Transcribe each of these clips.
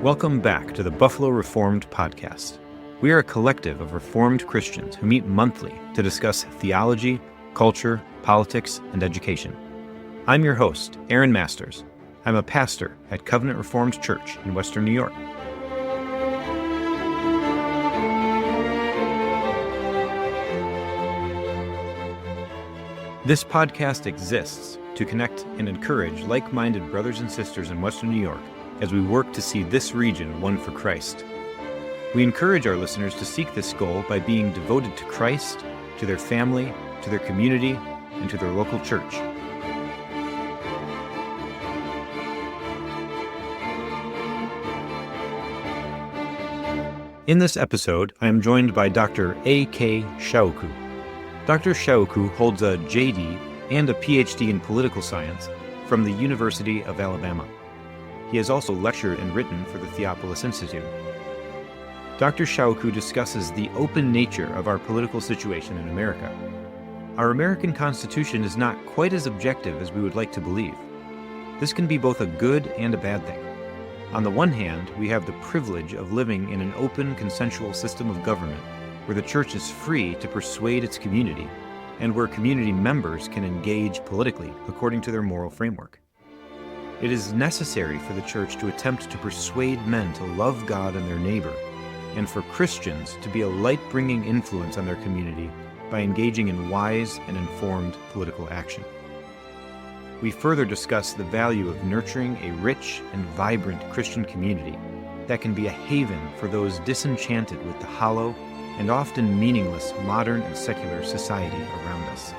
Welcome back to the Buffalo Reformed Podcast. We are a collective of Reformed Christians who meet monthly to discuss theology, culture, politics, and education. I'm your host, Aaron Masters. I'm a pastor at Covenant Reformed Church in Western New York. This podcast exists to connect and encourage like-minded brothers and sisters in Western New York as we work to see this region won for Christ. We encourage our listeners to seek this goal by being devoted to Christ, to their family, to their community, and to their local church. In this episode, I am joined by Dr. A.K. Shauku. Dr. Shauku holds a JD and a PhD in political science from the University of Alabama. He has also lectured and written for the Theopolis Institute. Dr. Shauku discusses the open nature of our political situation in America. Our American Constitution is not quite as objective as we would like to believe. This can be both a good and a bad thing. On the one hand, we have the privilege of living in an open, consensual system of government where the church is free to persuade its community and where community members can engage politically according to their moral framework. It is necessary for the church to attempt to persuade men to love God and their neighbor, and for Christians to be a light-bringing influence on their community by engaging in wise and informed political action. We further discuss the value of nurturing a rich and vibrant Christian community that can be a haven for those disenchanted with the hollow and often meaningless modern and secular society around us.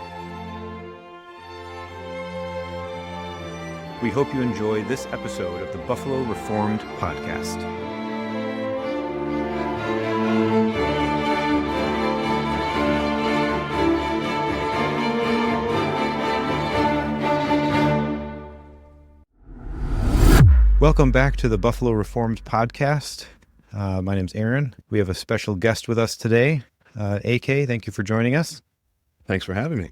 We hope you enjoy this episode of the Buffalo Reformed Podcast. Welcome back to the Buffalo Reformed Podcast. My name's Aaron. We have a special guest with us today. AK, thank you for joining us. Thanks for having me.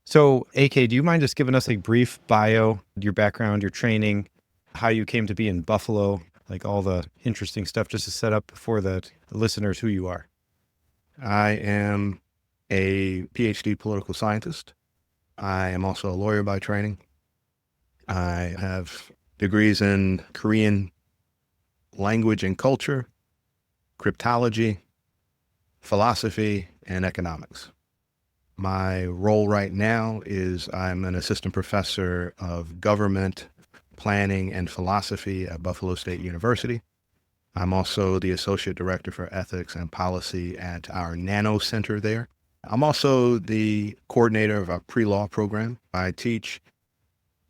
So, AK, do you mind just giving us a brief bio, your background, your training, how you came to be in Buffalo, like all the interesting stuff, just to set up for the listeners who you are? I am a PhD political scientist. I am also a lawyer by training. I have degrees in Korean language and culture, cryptology, philosophy, and economics. My role right now is I'm an assistant professor of government, planning, and philosophy at Buffalo State University. I'm also the associate director for ethics and policy at our Nano Center there. I'm also the coordinator of our pre-law program. I teach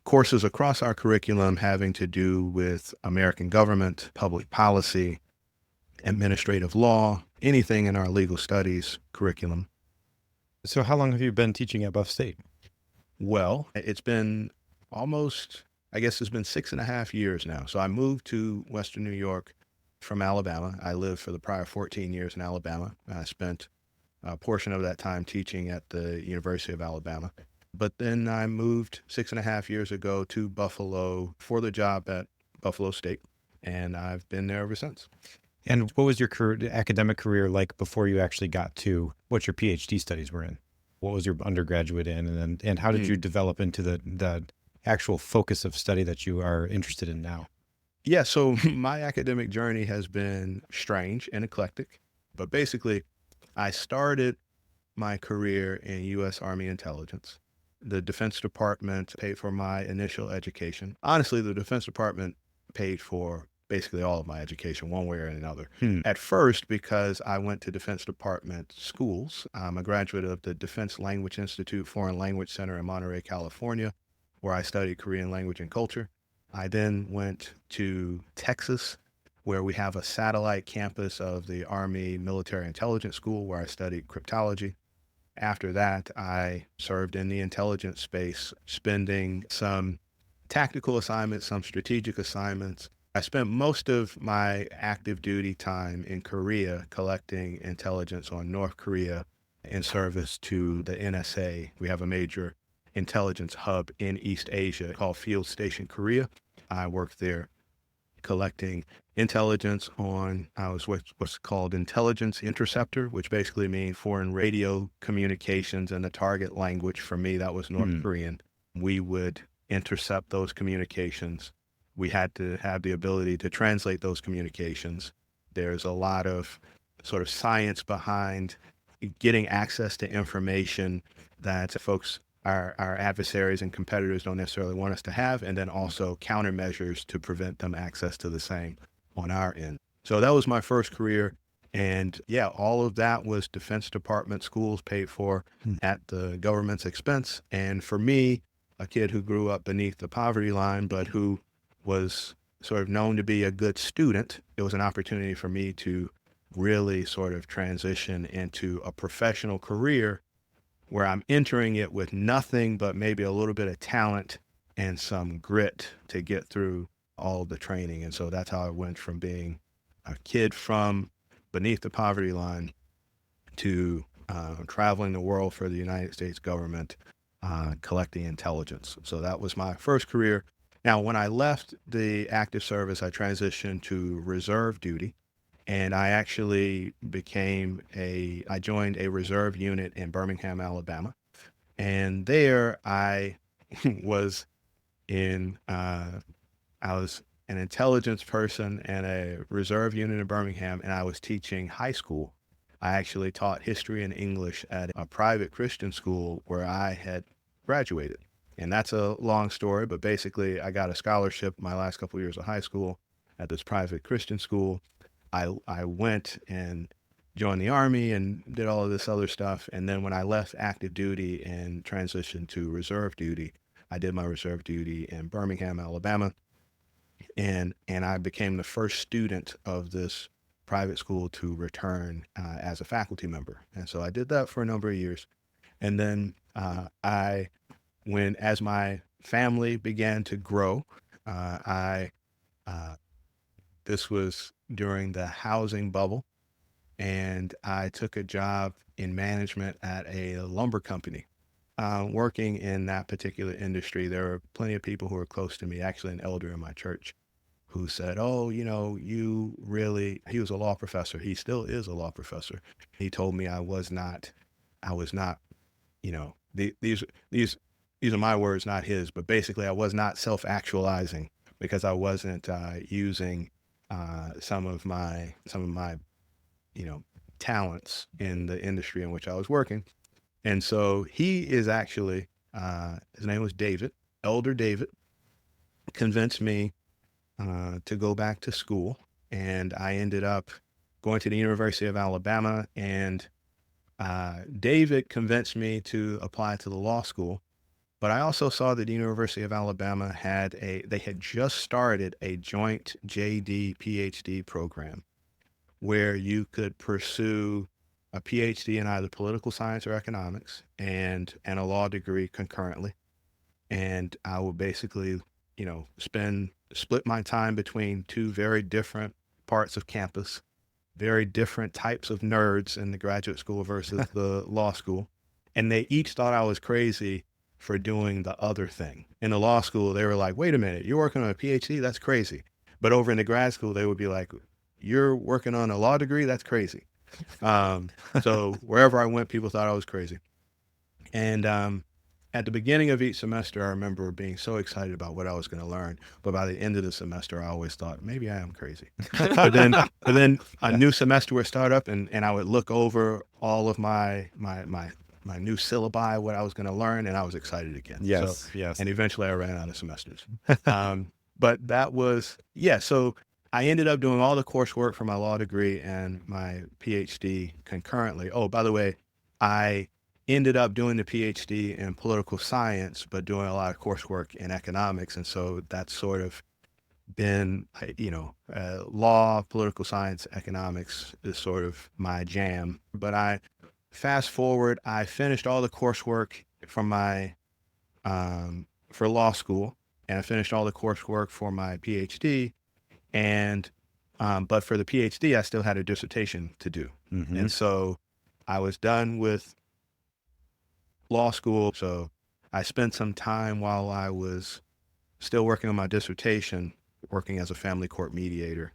courses across our curriculum having to do with American government, public policy, administrative law, anything in our legal studies curriculum. So how long have you been teaching at Buff State? Well, it's been almost, it's been 6.5 years now. So I moved to Western New York from Alabama. I lived for the prior 14 years in Alabama. I spent a portion of that time teaching at the University of Alabama. But then I moved 6.5 years ago to Buffalo for the job at Buffalo State, and I've been there ever since. And what was your academic career like before you actually got to what your PhD studies were in? What was your undergraduate in, and how did you develop into the actual focus of study that you are interested in now? Yeah, so my academic journey has been strange and eclectic, but basically I started my career in U.S. Army intelligence. The Defense Department paid for my initial education. Honestly, the Defense Department paid for basically all of my education, one way or another. At first, because I went to Defense Department schools. I'm a graduate of the Defense Language Institute Foreign Language Center in Monterey, California, where I studied Korean language and culture. I then went to Texas, where we have a satellite campus of the Army Military Intelligence School, where I studied cryptology. After that, I served in the intelligence space, spending some tactical assignments, some strategic assignments. I spent most of my active duty time in Korea collecting intelligence on North Korea in service to the NSA. We have a major intelligence hub in East Asia called Field Station Korea. I worked there collecting intelligence on, I was what's called intelligence interceptor, which basically means foreign radio communications in the target language. For me, that was North Korean. We would intercept those communications. We had to have the ability to translate those communications. There's a lot of sort of science behind getting access to information that folks, our adversaries and competitors, don't necessarily want us to have, and then also countermeasures to prevent them access to the same on our end. So that was my first career. And yeah, all of that was Defense Department schools paid for at the government's expense. And for me, a kid who grew up beneath the poverty line, but who was sort of known to be a good student, it was an opportunity for me to really sort of transition into a professional career where I'm entering it with nothing but maybe a little bit of talent and some grit to get through all of the training. And so that's how I went from being a kid from beneath the poverty line to traveling the world for the United States government, collecting intelligence. So that was my first career. Now, when I left the active service, I transitioned to reserve duty. And I actually I joined a reserve unit in Birmingham, Alabama. And there I was I was an intelligence person in a reserve unit in Birmingham, and I was teaching high school. I actually taught history and English at a private Christian school where I had graduated. And that's a long story, but basically I got a scholarship my last couple of years of high school at this private Christian school. I went and joined the Army and did all of this other stuff. And then when I left active duty and transitioned to reserve duty, I did my reserve duty in Birmingham, Alabama. And I became the first student of this private school to return as a faculty member. And so I did that for a number of years. And then as my family began to grow, this was during the housing bubble, and I took a job in management at a lumber company. Working in that particular industry, there were plenty of people who were close to me, actually an elder in my church, who said, oh, he was a law professor. He still is a law professor. He told me I was not, these are my words, not his, but basically I was not self-actualizing because I wasn't using some of my talents in the industry in which I was working. And so he is actually, his name was David, Elder David, convinced me to go back to school. And I ended up going to the University of Alabama, and David convinced me to apply to the law school. But I also saw that the University of Alabama they had just started a joint JD PhD program where you could pursue a PhD in either political science or economics and a law degree concurrently. And I would basically, split my time between two very different parts of campus, very different types of nerds in the graduate school versus the law school. And they each thought I was crazy for doing the other thing. In the law school, they were like, wait a minute, you're working on a PhD? That's crazy. But over in the grad school, they would be like, you're working on a law degree? That's crazy. So wherever I went, people thought I was crazy. And at the beginning of each semester, I remember being so excited about what I was going to learn. But by the end of the semester, I always thought, maybe I am crazy. but then a new semester would start up, and I would look over all of my new syllabi, what I was going to learn, and I was excited again. Yes. And eventually I ran out of semesters. But that was, so I ended up doing all the coursework for my law degree and my PhD concurrently. Oh, by the way, I ended up doing the PhD in political science, but doing a lot of coursework in economics. And so that's sort of been, law, political science, economics is sort of my jam. But fast forward, I finished all the coursework from for law school, and I finished all the coursework for my PhD. And, but for the PhD, I still had a dissertation to do. Mm-hmm. And so I was done with law school. So I spent some time while I was still working on my dissertation working as a family court mediator,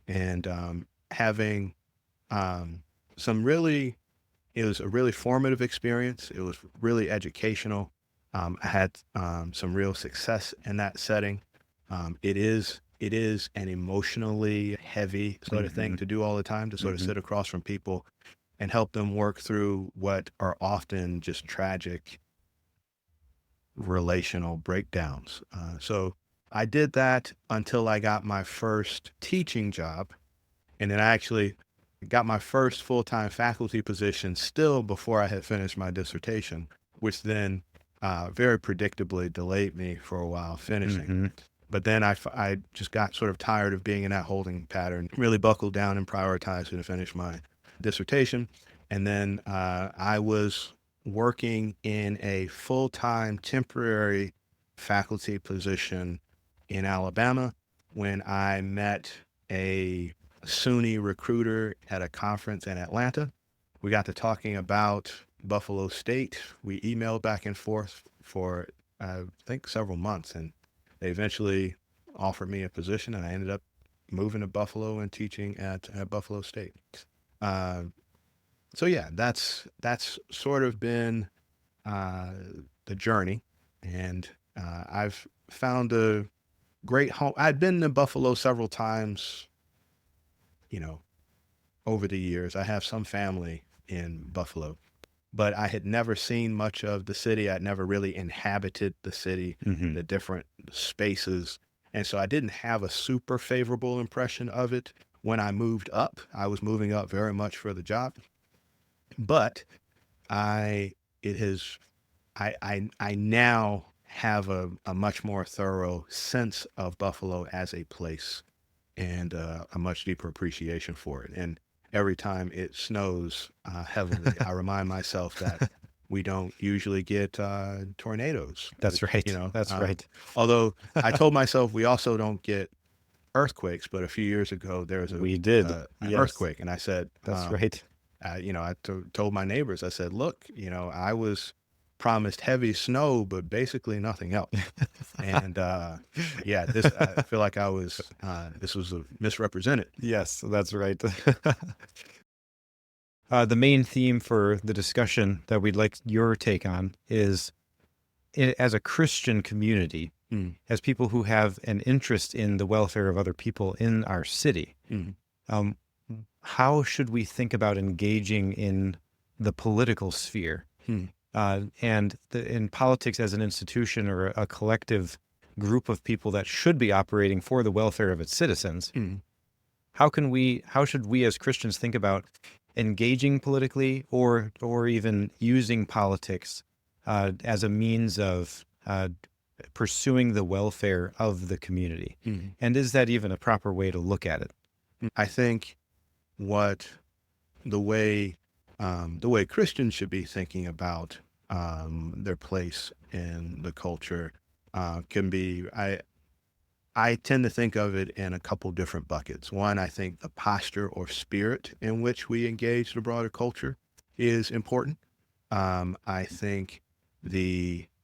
and having some really, it was a really formative experience. It was really educational. I had some real success in that setting. It is an emotionally heavy sort of thing to do all the time, to sort of sit across from people and help them work through what are often just tragic relational breakdowns. So I did that until I got my first teaching job. And then I actually got my first full-time faculty position still before I had finished my dissertation, which then very predictably delayed me for a while finishing. But then I just got sort of tired of being in that holding pattern, really buckled down and prioritized to finish my dissertation. And then I was working in a full-time temporary faculty position in Alabama when I met a SUNY recruiter at a conference in Atlanta. We got to talking about Buffalo State. We emailed back and forth for, I think, several months, and they eventually offered me a position, and I ended up moving to Buffalo and teaching at Buffalo State. So yeah, that's sort of been the journey, and I've found a great home. I'd been to Buffalo several times, over the years. I have some family in Buffalo, but I had never seen much of the city. I'd never really inhabited the city, the different spaces. And so I didn't have a super favorable impression of it when I moved up. I was moving up very much for the job, but I now have a much more thorough sense of Buffalo as a place, and a much deeper appreciation for it. And every time it snows heavily, I remind myself that we don't usually get tornadoes. That's right. That's right. Although I told myself we also don't get earthquakes, but a few years ago there was We did. an Yes. earthquake, and I said, That's right. I told my neighbors, I said, look, I was promised heavy snow, but basically nothing else. And yeah, I feel like this was misrepresented. Yes, that's right. The main theme for the discussion that we'd like your take on is, as a Christian community, as people who have an interest in the welfare of other people in our city, how should we think about engaging in the political sphere and in politics as an institution or a collective group of people that should be operating for the welfare of its citizens? How should we as Christians think about engaging politically or even using politics as a means of pursuing the welfare of the community? And is that even a proper way to look at it? I think the way Christians should be thinking about their place in the culture can be, I tend to think of it in a couple different buckets. One, I think the posture or spirit in which we engage the broader culture is important. I think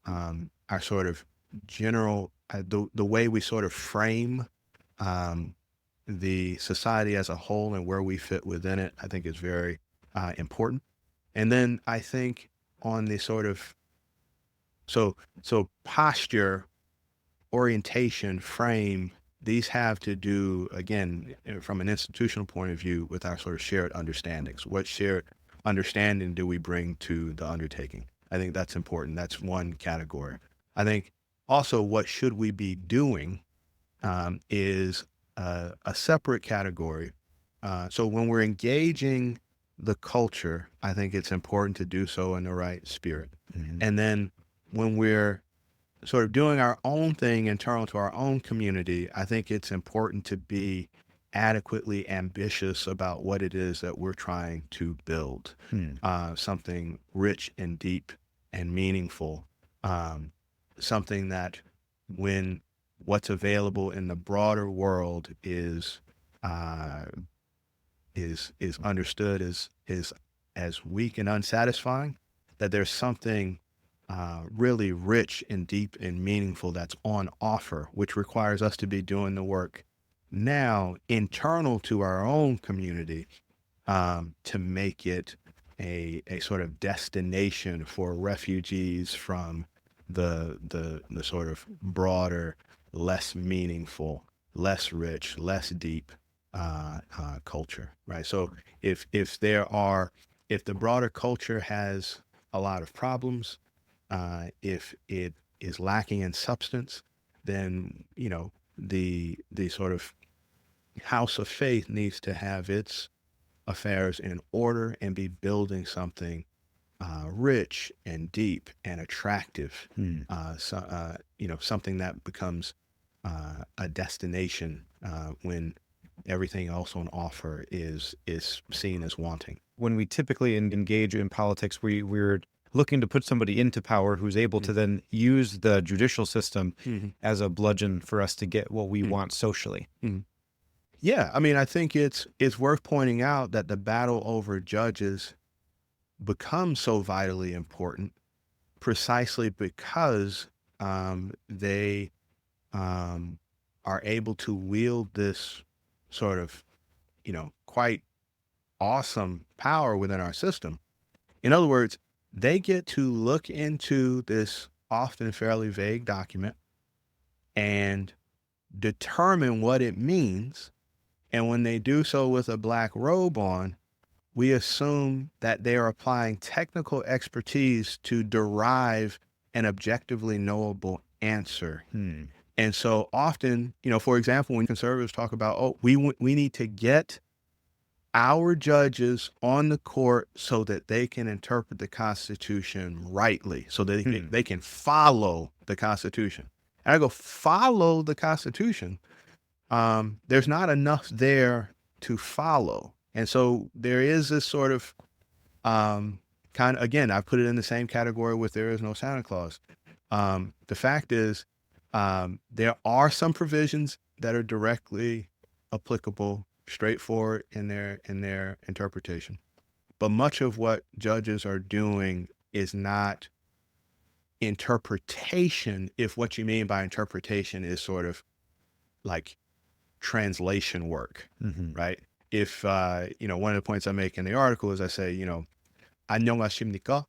our sort of general, the way we sort of frame the society as a whole and where we fit within it, I think is very important. And then I think on the sort of, so posture, orientation, frame, these have to do, again, from an institutional point of view, with our sort of shared understandings. What shared understanding do we bring to the undertaking? I think that's important. That's one category. I think also what should we be doing is a separate category. So when we're engaging the culture, I think it's important to do so in the right spirit. And then when we're sort of doing our own thing internal to our own community, I think it's important to be adequately ambitious about what it is that we're trying to build, something rich and deep and meaningful, something that when what's available in the broader world is understood as weak and unsatisfying, that there's something really rich and deep and meaningful that's on offer, which requires us to be doing the work now internal to our own community, to make it a sort of destination for refugees from the sort of broader, less meaningful, less rich, less deep culture, right? So if the broader culture has a lot of problems, if it is lacking in substance, then the sort of house of faith needs to have its affairs in order and be building something rich and deep and attractive. Something that becomes a destination when everything else on offer is seen as wanting. When we typically engage in politics, we're looking to put somebody into power who's able to then use the judicial system as a bludgeon for us to get what we want socially. Yeah, I mean, I think it's worth pointing out that the battle over judges becomes so vitally important precisely because they are able to wield this sort of, quite awesome power within our system. In other words, they get to look into this often fairly vague document and determine what it means. And when they do so with a black robe on, we assume that they are applying technical expertise to derive an objectively knowable answer. And so often, for example, when conservatives talk about, oh, we need to get our judges on the court so that they can interpret the Constitution rightly, so that they can follow the Constitution. And I go, follow the Constitution? There's not enough there to follow. And so there is this sort of kind of, again, I put it in the same category with there is no Santa Claus. The fact is, there are some provisions that are directly applicable, straightforward in their interpretation. But much of what judges are doing is not interpretation, if what you mean by interpretation is sort of like translation work, right? If, one of the points I make in the article is I say, 안녕하십니까?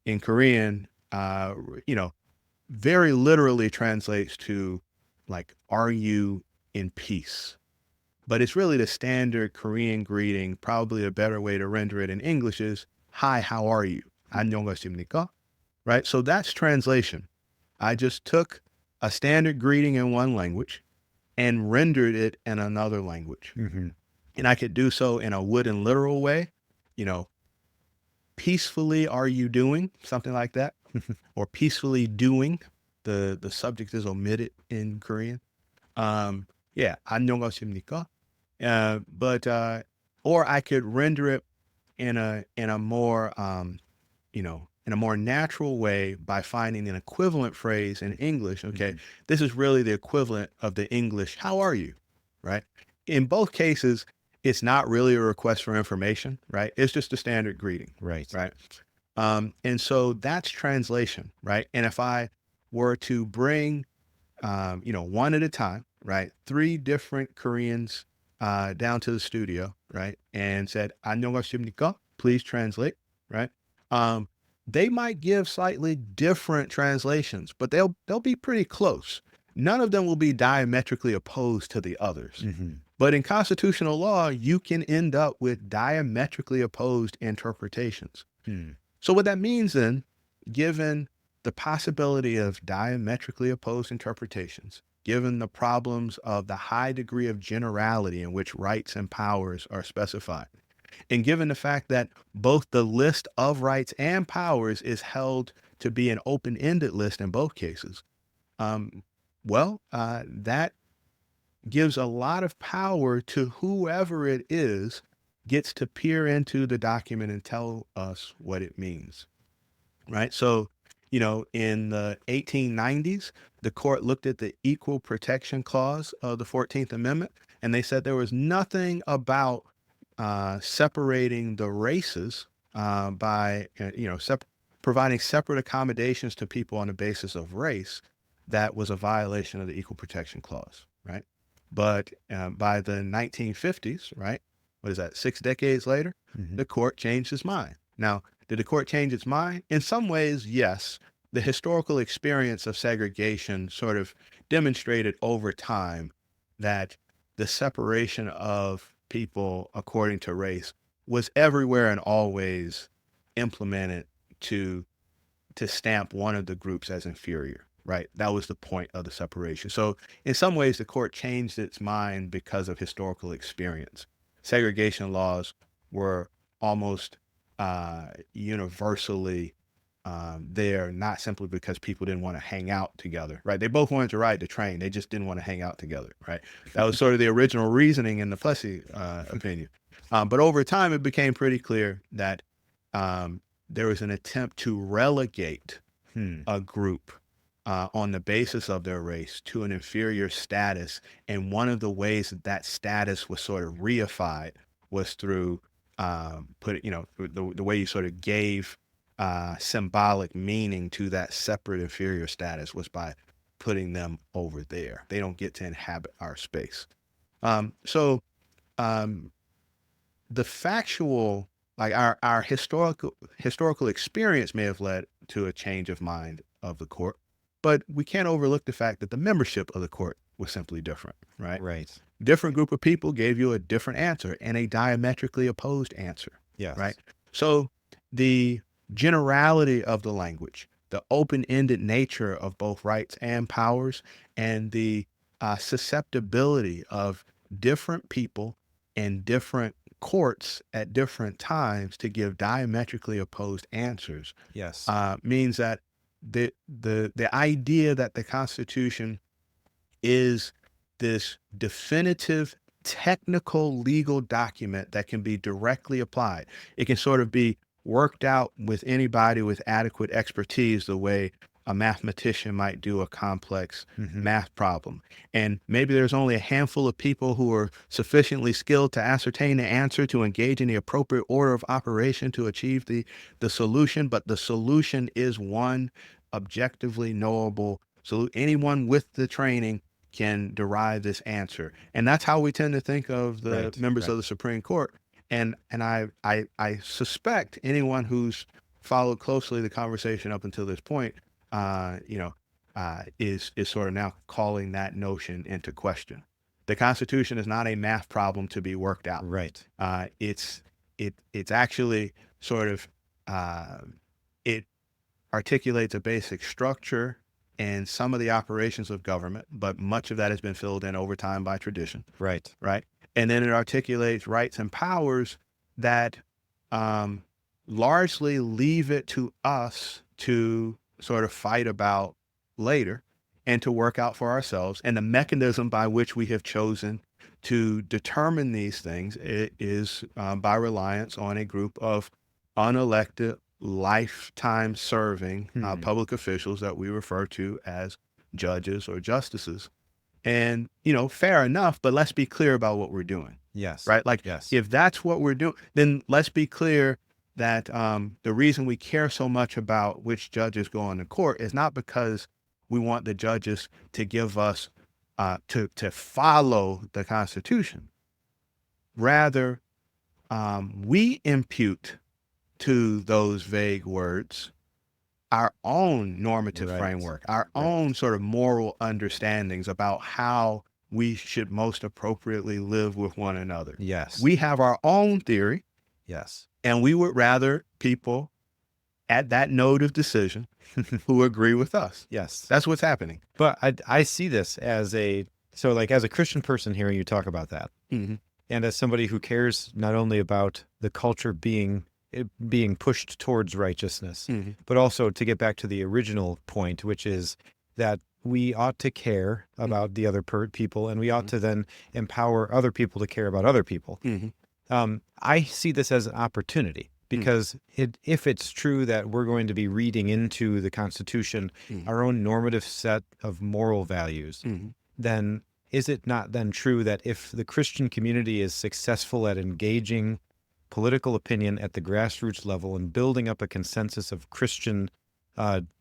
In Korean, very literally translates to like, are you in peace? But it's really the standard Korean greeting. Probably a better way to render it in English is, hi, how are you? 안녕하십니까? Right? So that's translation. I just took a standard greeting in one language and rendered it in another language. And I could do so in a wooden literal way, peacefully are you doing? Something like that. Or peacefully doing. The subject is omitted in Korean. 안녕하십니까? Or I could render it in a more, in a more natural way by finding an equivalent phrase in English. Okay, this is really the equivalent of the English, how are you, right? In both cases, it's not really a request for information, right? It's just a standard greeting. Right. And so that's translation, right? And if I were to bring, one at a time, right, 3 different Koreans down to the studio, right, and said, 안녕하십니까? Please translate, right? They might give slightly different translations, but they'll be pretty close. None of them will be diametrically opposed to the others. But in constitutional law, you can end up with diametrically opposed interpretations. So what that means then, given the possibility of diametrically opposed interpretations, given the problems of the high degree of generality in which rights and powers are specified, and given the fact that both the list of rights and powers is held to be an open-ended list in both cases, that gives a lot of power to whoever it is gets to peer into the document and tell us what it means, right? So, in the 1890s, the court looked at the Equal Protection Clause of the 14th Amendment, and they said there was nothing about separating the races by, providing separate accommodations to people on the basis of race, that was a violation of the Equal Protection Clause, right? But by the 1950s, right, what is that, 6 decades later, the court changed its mind. Now, did the court change its mind? In some ways, yes. The historical experience of segregation sort of demonstrated over time that the separation of people according to race was everywhere and always implemented to stamp one of the groups as inferior, right? That was the point of the separation. So in some ways, the court changed its mind because of historical experience. Segregation laws were almost universally there, not simply because people didn't want to hang out together, right? They both wanted to ride the train. They just didn't want to hang out together, right? That was sort of the original reasoning in the Plessy opinion. But over time, it became pretty clear that there was an attempt to relegate a group on the basis of their race to an inferior status. And one of the ways that that status was sort of reified was through the way you sort of gave symbolic meaning to that separate inferior status was by putting them over there. They don't get to inhabit our space. So the factual, like our historical experience may have led to a change of mind of the court, but we can't overlook the fact that the membership of the court was simply different, right? Right. Different group of people gave you a different answer and a diametrically opposed answer. Yes. Right. So the generality of the language, the open-ended nature of both rights and powers, and the susceptibility of different people and different courts at different times to give diametrically opposed answers. Yes. Means that the idea that the Constitution is this definitive technical legal document that can be directly applied. It can sort of be worked out with anybody with adequate expertise, the way a mathematician might do a complex math problem. And maybe there's only a handful of people who are sufficiently skilled to ascertain the answer to engage in the appropriate order of operation to achieve the solution, but the solution is one objectively knowable. So anyone with the training can derive this answer. And that's how we tend to think of the members of the Supreme Court. And I suspect anyone who's followed closely the conversation up until this point, is sort of now calling that notion into question. The Constitution is not a math problem to be worked out. Right. It's actually sort of it articulates a basic structure and some of the operations of government, but much of that has been filled in over time by tradition. Right. Right. And then it articulates rights and powers that largely leave it to us to sort of fight about later and to work out for ourselves. And the mechanism by which we have chosen to determine these things is by reliance on a group of unelected, lifetime serving public officials that we refer to as judges or justices. And, fair enough, but let's be clear about what we're doing. Yes. Right? Like, yes. If that's what we're doing, then let's be clear that the reason we care so much about which judges go on the court is not because we want the judges to give us, to follow the Constitution. Rather, we impute to those vague words our own normative framework, our own sort of moral understandings about how we should most appropriately live with one another. Yes. We have our own theory. Yes. And we would rather people at that node of decision who agree with us. Yes. That's what's happening. But I see this as a Christian person hearing you talk about that, and as somebody who cares not only about the culture being pushed towards righteousness, but also to get back to the original point, which is that we ought to care about the other people, and we ought to then empower other people to care about other people. I see this as an opportunity because if it's true that we're going to be reading into the Constitution our own normative set of moral values, then is it not then true that if the Christian community is successful at engaging political opinion at the grassroots level and building up a consensus of Christian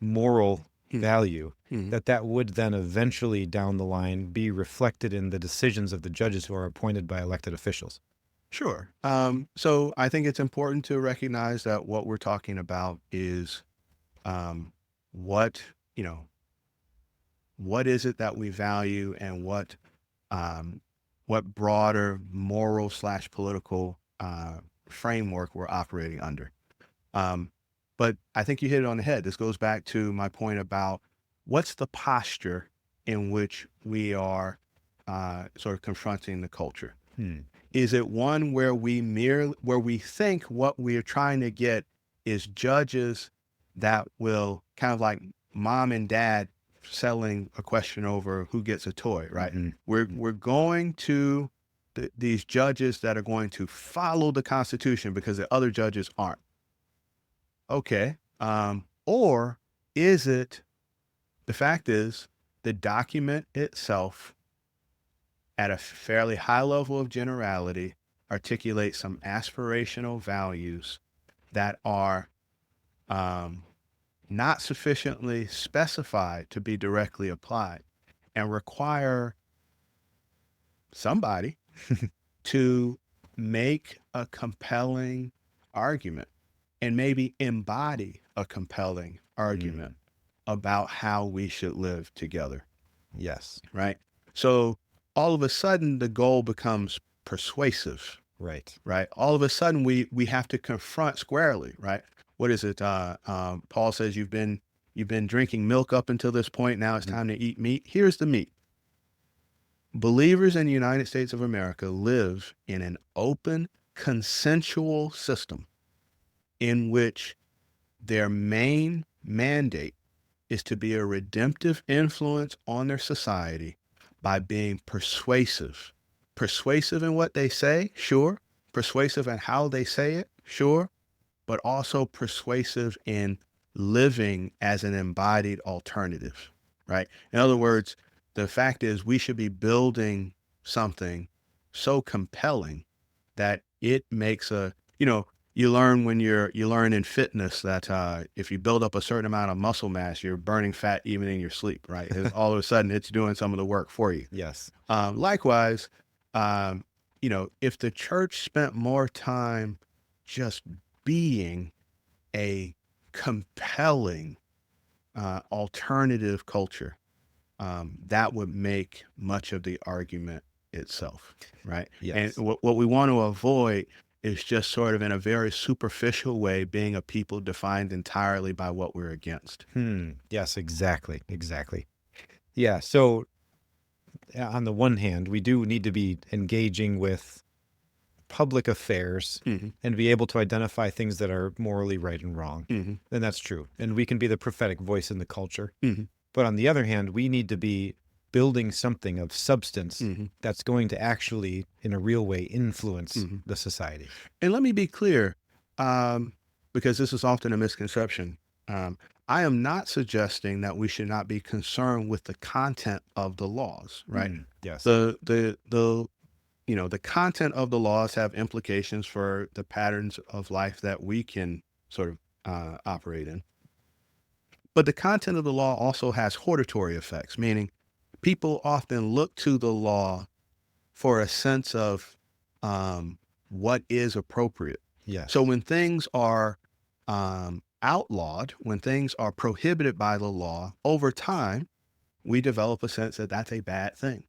moral value, that would then eventually down the line be reflected in the decisions of the judges who are appointed by elected officials. Sure. So I think it's important to recognize that what we're talking about is what, what is it that we value, and what broader moral / political framework we're operating under. But I think you hit it on the head. This goes back to my point about what's the posture in which we are sort of confronting the culture. Is it one where we think what we're trying to get is judges that will kind of like mom and dad settling a question over who gets a toy, right? We're going to these judges that are going to follow the Constitution because the other judges aren't. Okay. Or is it, the fact is, the document itself at a fairly high level of generality articulates some aspirational values that are not sufficiently specified to be directly applied, and require somebody to make a compelling argument and maybe embody a compelling argument about how we should live together. Yes. Right. So all of a sudden the goal becomes persuasive. Right. Right. All of a sudden we have to confront squarely. Right. What is it? Paul says you've been drinking milk up until this point. Now it's time to eat meat. Here's the meat. Believers in the United States of America live in an open, consensual system in which their main mandate is to be a redemptive influence on their society by being persuasive. Persuasive in what they say, sure. Persuasive in how they say it, sure. But also persuasive in living as an embodied alternative, right? In other words, the fact is we should be building something so compelling that it makes you learn in fitness that if you build up a certain amount of muscle mass, you're burning fat even in your sleep, right? All of a sudden it's doing some of the work for you. Yes. Likewise, if the church spent more time just being a compelling alternative culture, that would make much of the argument itself, right? Yes. And what we want to avoid is just sort of in a very superficial way being a people defined entirely by what we're against. Yes, exactly. Yeah, so on the one hand, we do need to be engaging with public affairs and be able to identify things that are morally right and wrong. And that's true. And we can be the prophetic voice in the culture. But on the other hand, we need to be building something of substance that's going to actually, in a real way, influence the society. And let me be clear, because this is often a misconception. I am not suggesting that we should not be concerned with the content of the laws, right? Yes. The content of the laws have implications for the patterns of life that we can sort of operate in. But the content of the law also has hortatory effects, meaning people often look to the law for a sense of what is appropriate. Yeah. So when things are outlawed, when things are prohibited by the law, over time, we develop a sense that that's a bad thing,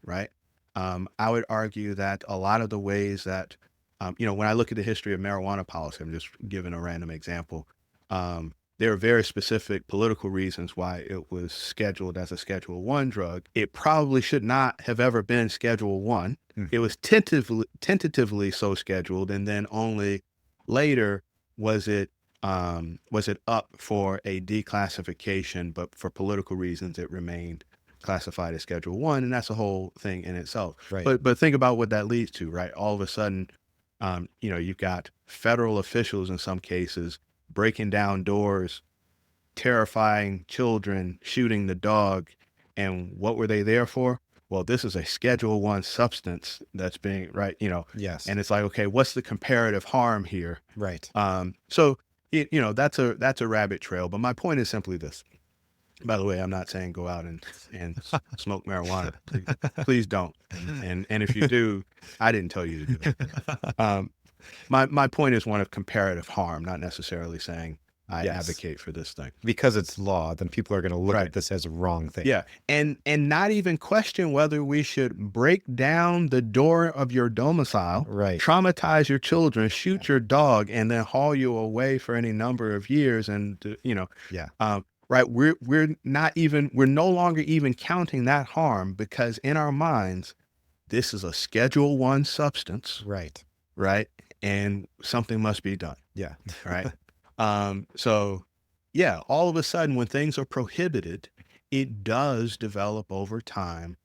right? I would argue that a lot of the ways that, when I look at the history of marijuana policy, I'm just giving a random example. There are very specific political reasons why it was scheduled as a Schedule I drug. It probably should not have ever been Schedule I. It was tentatively so scheduled, and then only later was it up for a declassification, but for political reasons it remained classified as Schedule I, and that's a whole thing in itself. Right. But think about what that leads to, right? All of a sudden, you've got federal officials in some cases breaking down doors, terrifying children, shooting the dog. And what were they there for? well, this is a Schedule 1 substance that's being, right, Yes. and it's like, okay, what's the comparative harm here? Right. So, that's a rabbit trail. But my point is simply this. By the way, I'm not saying go out and smoke marijuana. Please don't. And if you do, I didn't tell you to do it. My point is one of comparative harm, not necessarily saying I Yes. advocate for this thing. Because it's law, then people are going to look Right. at this as a wrong thing. Yeah. And not even question whether we should break down the door of your domicile, Right. traumatize your children, shoot your dog, and then haul you away for any number of years. And, Yeah. right. We're no longer even counting that harm, because in our minds, this is a Schedule 1 substance, Right. right? And something must be done. Yeah. Right. So yeah, all of a sudden when things are prohibited, it does develop over time,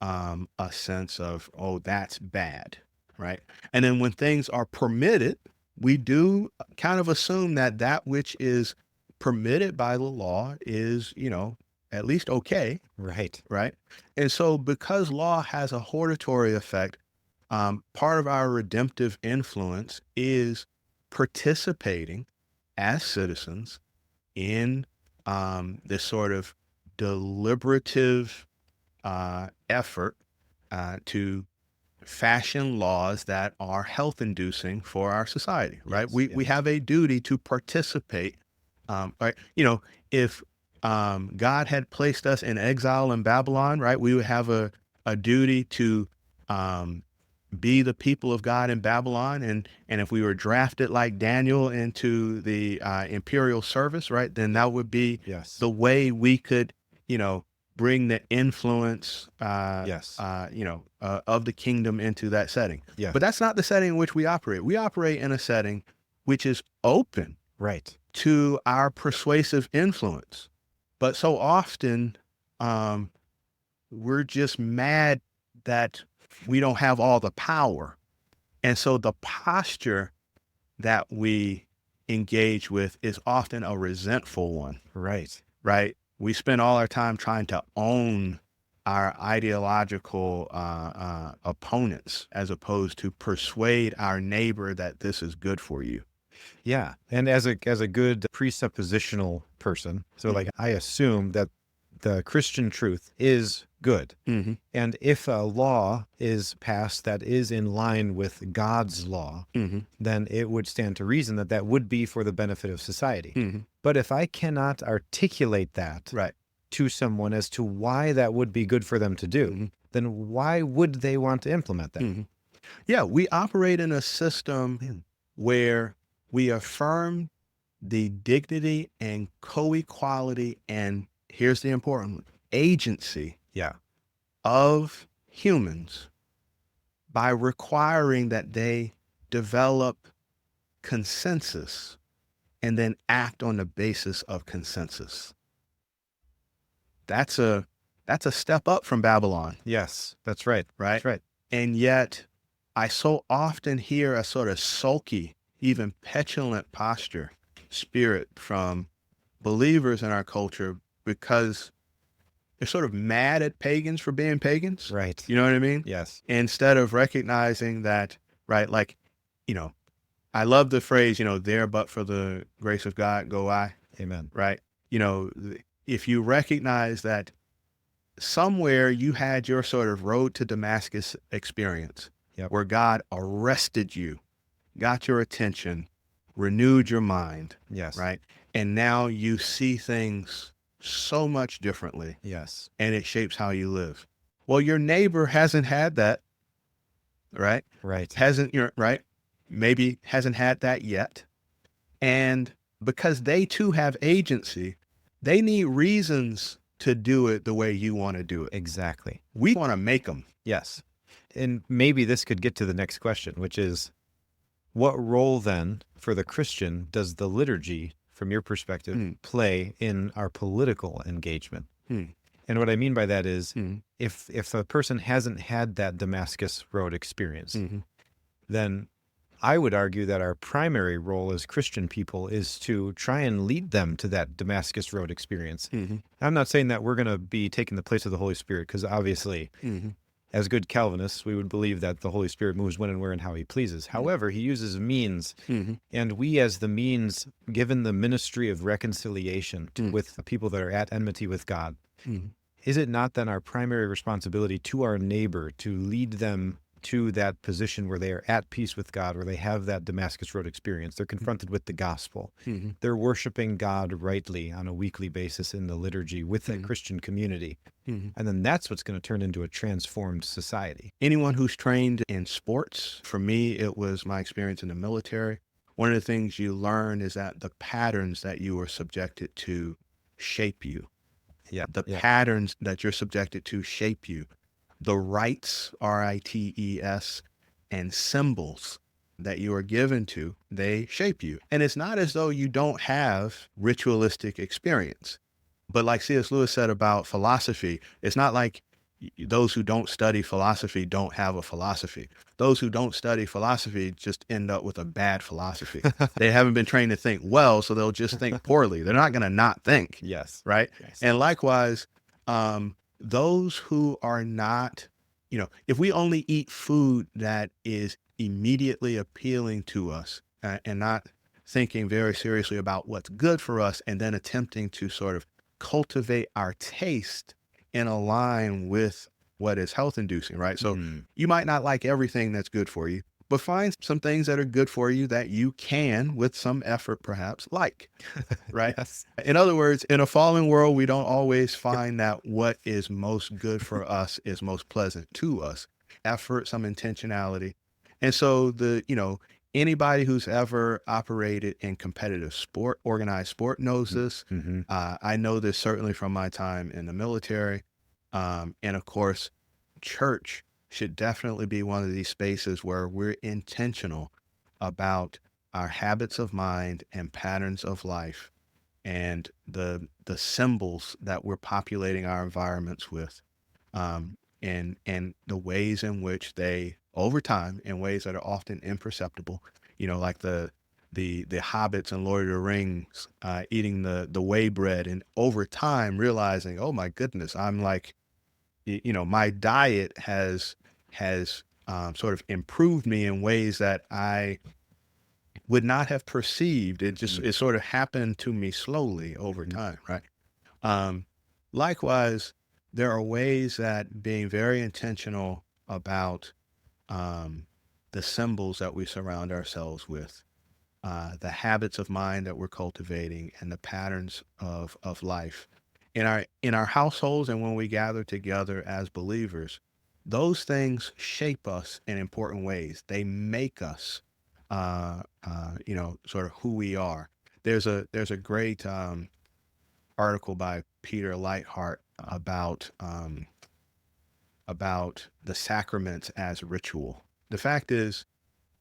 a sense of, oh, that's bad. Right. And then when things are permitted, we do kind of assume that which is permitted by the law is, at least okay. Right. Right. And so because law has a hortatory effect, part of our redemptive influence is participating as citizens in this sort of deliberative effort to fashion laws that are health inducing for our society, right? Yes, We have a duty to participate. Right? If God had placed us in exile in Babylon, right, we would have a duty to be the people of God in Babylon. And if we were drafted like Daniel into the imperial service, right, then that would be Yes. the way we could, bring the influence, Yes. of the kingdom into that setting. Yeah. But that's not the setting in which we operate. We operate in a setting which is open Right. to our persuasive influence. But so often, we're just mad that we don't have all the power. And so the posture that we engage with is often a resentful one, Right. right? We spend all our time trying to own our ideological opponents, as opposed to persuade our neighbor that this is good for you. Yeah. And as a good presuppositional person, so like I assume that the Christian truth is good. Mm-hmm. And if a law is passed that is in line with God's law, Mm-hmm. then it would stand to reason that that would be for the benefit of society. Mm-hmm. But if I cannot articulate that Right. to someone as to why that would be good for them to do, Mm-hmm. then why would they want to implement that? Mm-hmm. Yeah, we operate in a system where we affirm the dignity and co-equality, and here's the important one, agency Yeah. of humans by requiring that they develop consensus and then act on the basis of consensus. That's a step up from Babylon, Yes, that's right. right? That's right. And yet I so often hear a sort of sulky, even petulant spirit from believers in our culture, because they're sort of mad at pagans for being pagans. Right. You know what I mean? Yes. Instead of recognizing that, right, like, I love the phrase, there but for the grace of God go I, Amen. right? If you recognize that somewhere you had your sort of road to Damascus experience, Yep. where God arrested you, got your attention, renewed your mind, Yes. right? And now you see things so much differently, Yes. and it shapes how you live. Well, your neighbor hasn't had that, right? Right. Right? Maybe hasn't had that yet. And because they too have agency, they need reasons to do it the way you want to do it. Exactly. We want to make them. Yes. And maybe this could get to the next question, which is, what role then for the Christian does the liturgy, from your perspective, play in our political engagement? And what I mean by that is, if a person hasn't had that Damascus Road experience, then I would argue that our primary role as Christian people is to try and lead them to that Damascus Road experience. Mm-hmm. I'm not saying that we're going to be taking the place of the Holy Spirit, because obviously, Mm-hmm. as good Calvinists, we would believe that the Holy Spirit moves when and where and how he pleases. However, he uses means, Mm-hmm. and we as the means, given the ministry of reconciliation with the people that are at enmity with God, Mm-hmm. is it not then our primary responsibility to our neighbor to lead them to that position where they are at peace with God, where they have that Damascus Road experience? They're confronted with the gospel. Mm-hmm. They're worshiping God rightly on a weekly basis in the liturgy with that Christian community. Mm-hmm. And then that's what's going to turn into a transformed society. Anyone who's trained in sports, for me, it was my experience in the military. One of the things you learn is that the patterns that you are subjected to shape you. Yeah. The patterns that you're subjected to shape you. The rites, rites, and symbols that you are given to, they shape you. And it's not as though you don't have ritualistic experience. But like C.S. Lewis said about philosophy, it's not like those who don't study philosophy don't have a philosophy. Those who don't study philosophy just end up with a bad philosophy. They haven't been trained to think well, so they'll just think poorly. They're not going to not think. Yes. Right. Yes. And likewise, those who are not, if we only eat food that is immediately appealing to us and not thinking very seriously about what's good for us, and then attempting to sort of cultivate our taste and align with what is health inducing, right? So you might not like everything that's good for you, but find some things that are good for you that you can, with some effort perhaps, like, right? Yes. In other words, in a fallen world, we don't always find that what is most good for us is most pleasant to us. Effort, some intentionality. And so anybody who's ever operated in competitive sport, organized sport, knows this. Mm-hmm. I know this certainly from my time in the military. And of course, church should definitely be one of these spaces where we're intentional about our habits of mind and patterns of life, and the symbols that we're populating our environments with, and the ways in which they, over time, in ways that are often imperceptible, like the hobbits and Lord of the Rings, eating the whey bread, and over time realizing, oh my goodness, I'm like, my diet has sort of improved me in ways that I would not have perceived. It sort of happened to me slowly over time, right? Likewise, there are ways that being very intentional about the symbols that we surround ourselves with, the habits of mind that we're cultivating, and the patterns of life in our households, and when we gather together as believers, those things shape us in important ways. They make us, sort of who we are. There's a great article by Peter Lightheart about the sacraments as ritual. The fact is,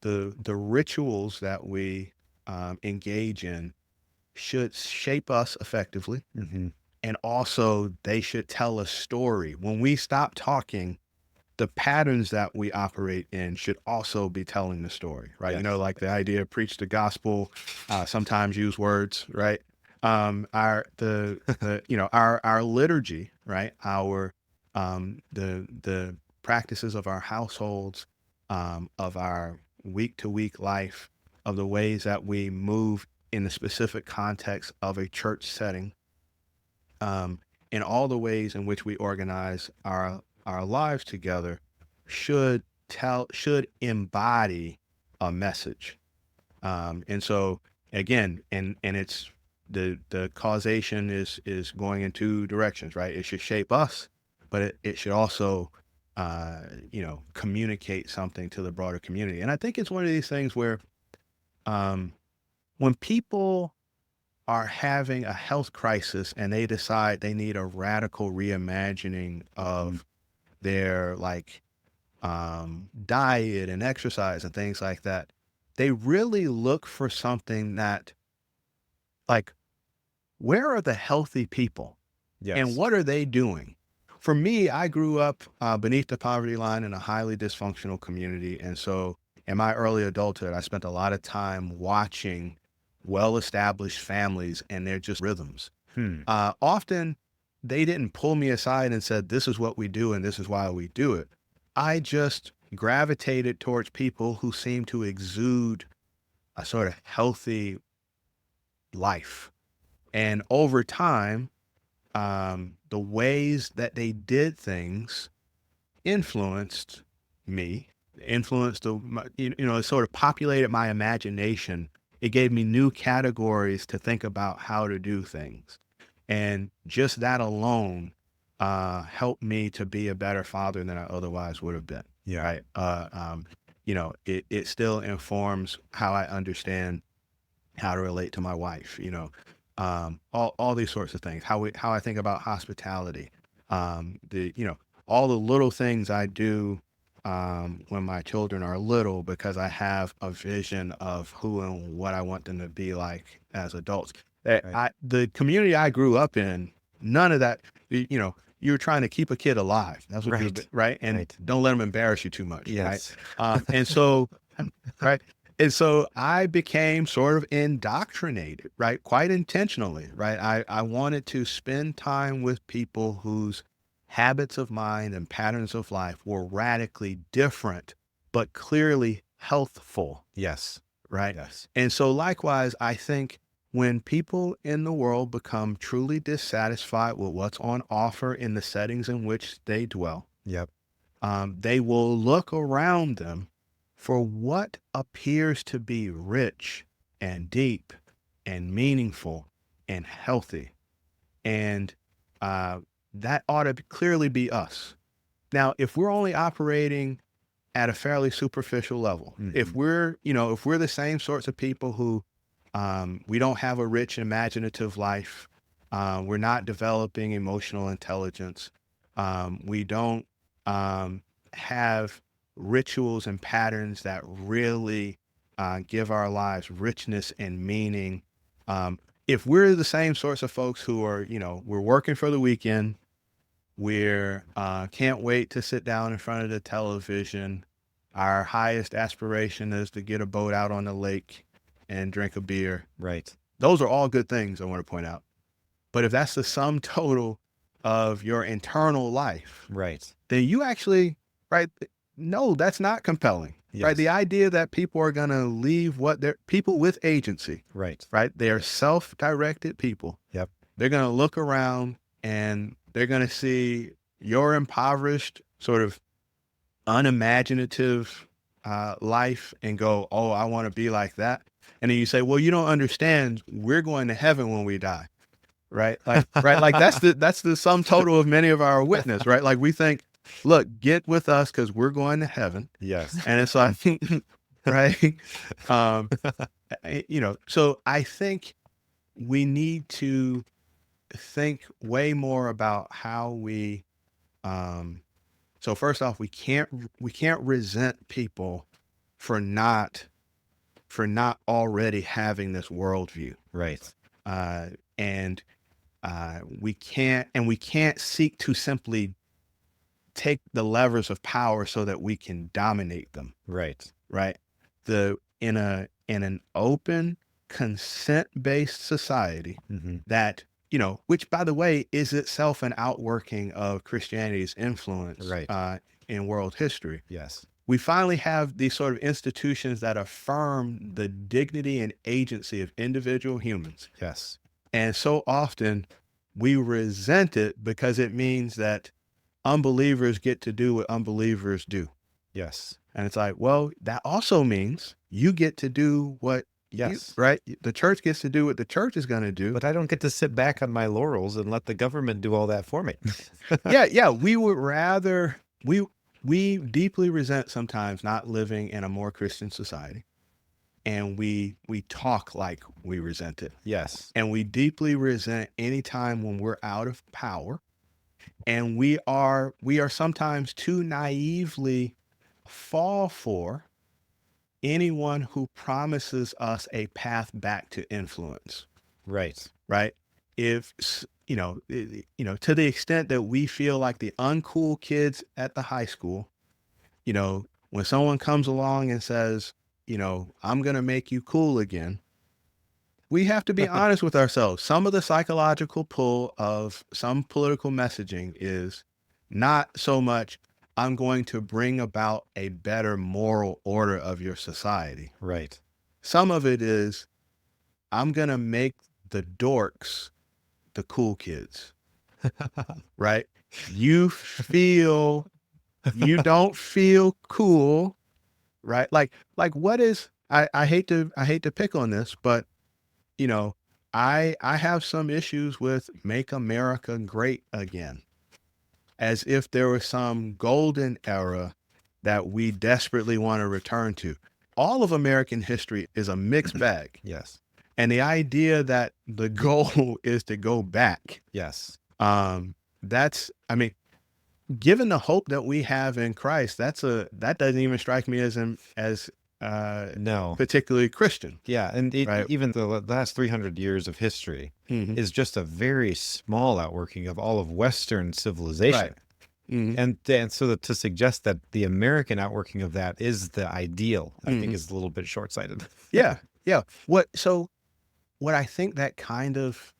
the rituals that we engage in should shape us effectively. Mm-hmm. And also, they should tell a story. When we stop talking, the patterns that we operate in should also be telling the story, right? Yes. Like the idea of preach the gospel, sometimes use words, right? Our liturgy, right? Our the practices of our households, of our week to week life, of the ways that we move in the specific context of a church setting, in all the ways in which we organize our lives together, should embody a message. And so again, and it's the causation is going in two directions, right? It should shape us, but it should also communicate something to the broader community. And I think it's one of these things where when people are having a health crisis and they decide they need a radical reimagining of their diet and exercise and things like that, they really look for something that, like, where are the healthy people? Yes. And what are they doing? For me, I grew up beneath the poverty line in a highly dysfunctional community. And so in my early adulthood, I spent a lot of time watching well-established families and their just rhythms. Often they didn't pull me aside and said, this is what we do and this is why we do it. I just gravitated towards people who seemed to exude a sort of healthy life. And over time, the ways that they did things influenced me, it sort of populated my imagination. It gave me new categories to think about how to do things. And just that alone helped me to be a better father than I otherwise would have been. Yeah. Right. It still informs how I understand how to relate to my wife, all these sorts of things, how I think about hospitality, all the little things I do when my children are little, because I have a vision of who and what I want them to be like as adults. Right. The community I grew up in, none of that, you're trying to keep a kid alive. That's what you're, right? And don't let them embarrass you too much. Yes. Right. And so, right. And so I became sort of indoctrinated, right? Quite intentionally, right? I wanted to spend time with people whose habits of mind and patterns of life were radically different, but clearly healthful. Yes. Right. Yes. And so likewise, I think when people in the world become truly dissatisfied with what's on offer in the settings in which they dwell, Yep. they will look around them for what appears to be rich and deep and meaningful and healthy. And that ought to clearly be us. Now, if we're only operating at a fairly superficial level, if we're the same sorts of people who we don't have a rich imaginative life, we're not developing emotional intelligence, we don't have rituals and patterns that really give our lives richness and meaning. If we're the same sorts of folks who are, we're working for the weekend, we're can't wait to sit down in front of the television, our highest aspiration is to get a boat out on the lake and drink a beer. Right. Those are all good things, I want to point out. But if that's the sum total of your internal life, Right. then you actually, right, no, that's not compelling. Yes. Right. The idea that people are going to leave people with agency. Right. Right. They are self-directed people. Yep. They're going to look around and they're going to see your impoverished, sort of unimaginative life and go, oh, I want to be like that. And then you say, well, you don't understand. We're going to heaven when we die. Right. Like, right. Like that's the sum total of many of our witness. Right. Like we think, look, get with us because we're going to heaven. Yes. And it's like, right. So I think we need to think way more about how we, so first off, we can't resent people for not already having this worldview. Right. And we can't seek to simply take the levers of power so that we can dominate them. Right. Right. In an open, consent-based society that, which by the way, is itself an outworking of Christianity's influence in world history. Yes. We finally have these sort of institutions that affirm the dignity and agency of individual humans. Yes. And so often we resent it because it means that unbelievers get to do what unbelievers do. Yes. And it's like, well, that also means you get to do what, right? The church gets to do what the church is going to do. But I don't get to sit back on my laurels and let the government do all that for me. Yeah. We would rather, we deeply resent sometimes not living in a more Christian society. And we talk like we resent it. Yes. And we deeply resent any time when we're out of power. And we are sometimes too naively fall for anyone who promises us a path back to influence. Right. Right. If, to the extent that we feel like the uncool kids at the high school, when someone comes along and says, I'm going to make you cool again, we have to be honest with ourselves. Some of the psychological pull of some political messaging is not so much, I'm going to bring about a better moral order of your society. Right. Some of it is, I'm going to make the dorks the cool kids, right? You don't feel cool, right? Like what is, I hate to pick on this, but I have some issues with Make America Great Again, as if there was some golden era that we desperately want to return to. All of American history is a mixed bag. Yes. And the idea that the goal is to go back, Yes. given the hope that we have in Christ, that doesn't even strike me as No. particularly Christian. Yeah, and Right. even the last 300 years of history Mhm. is just a very small outworking of all of Western civilization. Right. Mhm. And so to suggest that the American outworking of that is the ideal, I think Mhm. is a little bit short-sighted. Yeah. Yeah. What I think that kind of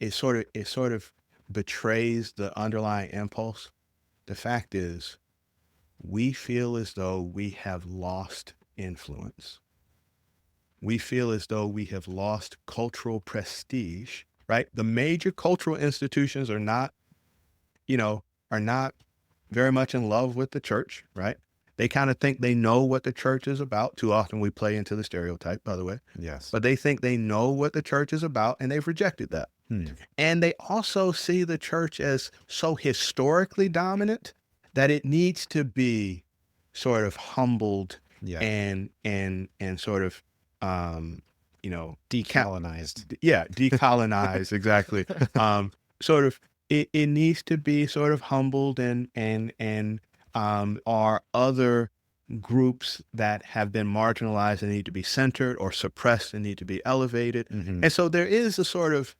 it sort of betrays the underlying impulse. The fact is, we feel as though we have lost influence. We feel as though we have lost cultural prestige, right? The major cultural institutions are not very much in love with the church, right? They kind of think they know what the church is about. Too often we play into the stereotype, by the way. Yes. But they think they know what the church is about, and they've rejected that. And they also see the church as so historically dominant that it needs to be sort of humbled Yeah. and sort of Decolonized. decolonized. Exactly. Sort of it needs to be sort of humbled and are other groups that have been marginalized and need to be centered, or suppressed and need to be elevated. Mhm. And so there is a sort of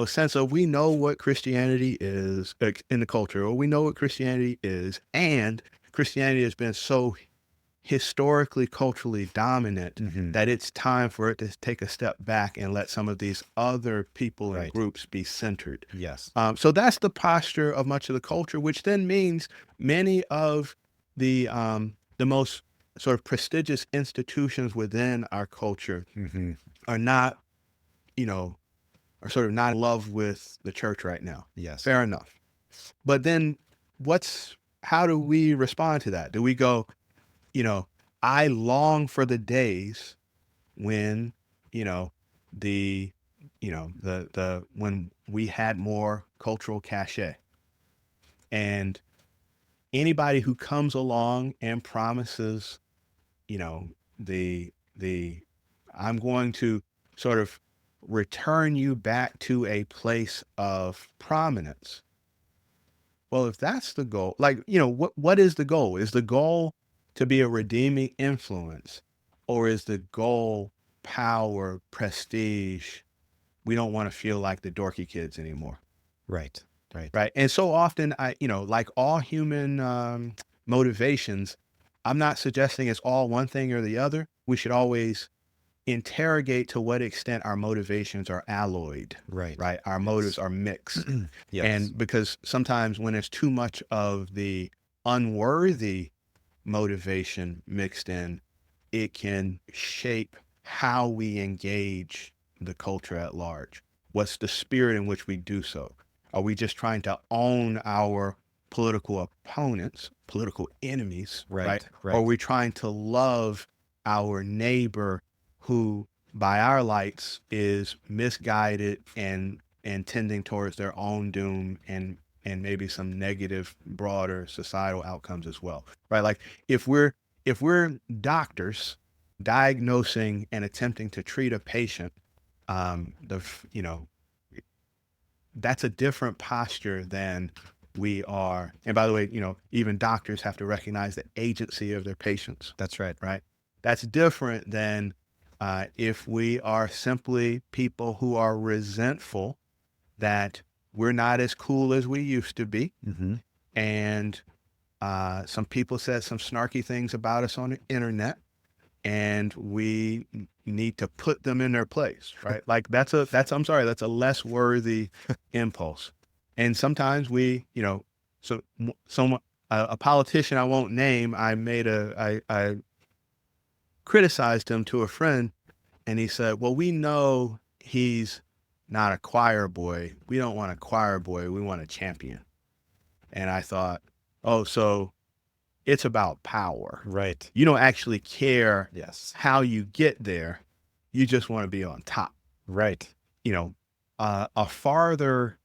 sense of, we know what Christianity is in the culture, or we know what Christianity is, and Christianity has been so historically, culturally dominant Mhm. that it's time for it to take a step back and let some of these other people and Right. groups be centered. Yes. So that's the posture of much of the culture, which then means many of the most sort of prestigious institutions within our culture Mhm. are not, are sort of not in love with the church right now. Yes. Fair enough. But then how do we respond to that? Do we go, I long for the days when, the when we had more cultural cachet, and anybody who comes along and promises, the I'm going to sort of return you back to a place of prominence. Well, if that's the goal, what is the goal? Is the goal to be a redeeming influence, or is the goal power, prestige? We don't want to feel like the dorky kids anymore. Right. Right. Right. And so often, like all human motivations, I'm not suggesting it's all one thing or the other. We should always interrogate to what extent our motivations are alloyed. Right. Right. Our motives are mixed. Yes. And because sometimes when there's too much of the unworthy motivation mixed in, it can shape how we engage the culture at large. What's the spirit in which we do so? Are we just trying to own our political opponents, political enemies, right? Right. Or are we trying to love our neighbor who, by our lights, is misguided and tending towards their own doom and maybe some negative, broader societal outcomes as well, right? Like if we're doctors diagnosing and attempting to treat a patient, that's a different posture than we are. And by the way, even doctors have to recognize the agency of their patients. That's right. Right. That's different than if we are simply people who are resentful that we're not as cool as we used to be, Mm-hmm. and Some people said some snarky things about us on the internet, and we need to put them in their place, right? Like I'm sorry, that's a less worthy impulse. And sometimes a politician I won't name, I criticized him to a friend, and he said, well, we know he's not a choir boy. We don't want a choir boy. We want a champion. And I thought, oh, so it's about power. Right. You don't actually care Yes. how you get there. You just want to be on top. Right. A farther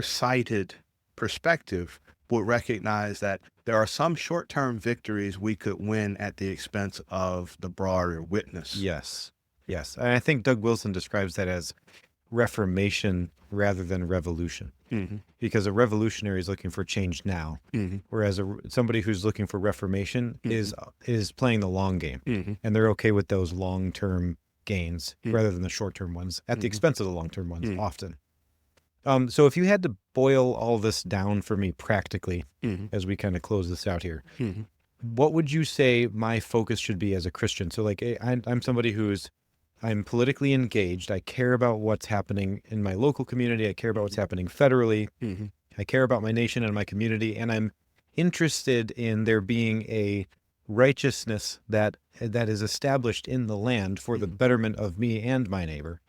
sighted perspective would recognize that there are some short-term victories we could win at the expense of the broader witness. Yes. Yes. And I think Doug Wilson describes that as reformation rather than revolution. Mm-hmm. Because a revolutionary is looking for change now, Mm-hmm. whereas somebody who's looking for reformation is playing the long game, Mm-hmm. and they're okay with those long-term gains rather than the short-term ones at the expense of the long-term ones often. So if you had to boil all this down for me practically as we kind of close this out here, what would you say my focus should be as a Christian? So like I'm somebody I'm politically engaged. I care about what's happening in my local community. I care about what's happening federally. I care about my nation and my community, and I'm interested in there being a righteousness that is established in the land for the betterment of me and my neighbor.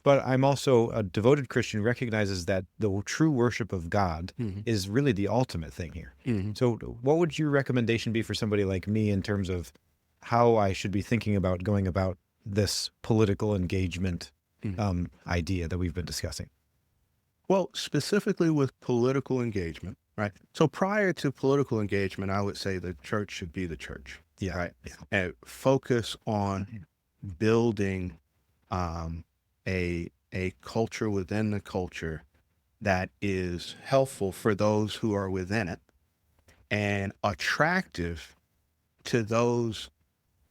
But I'm also a devoted Christian who recognizes that the true worship of God is really the ultimate thing here. So what would your recommendation be for somebody like me in terms of how I should be thinking about going about this political engagement idea that we've been discussing? Well, specifically with political engagement, right? So prior to political engagement, I would say the church should be the church, Yeah. right? And focus on building a culture within the culture that is helpful for those who are within it and attractive to those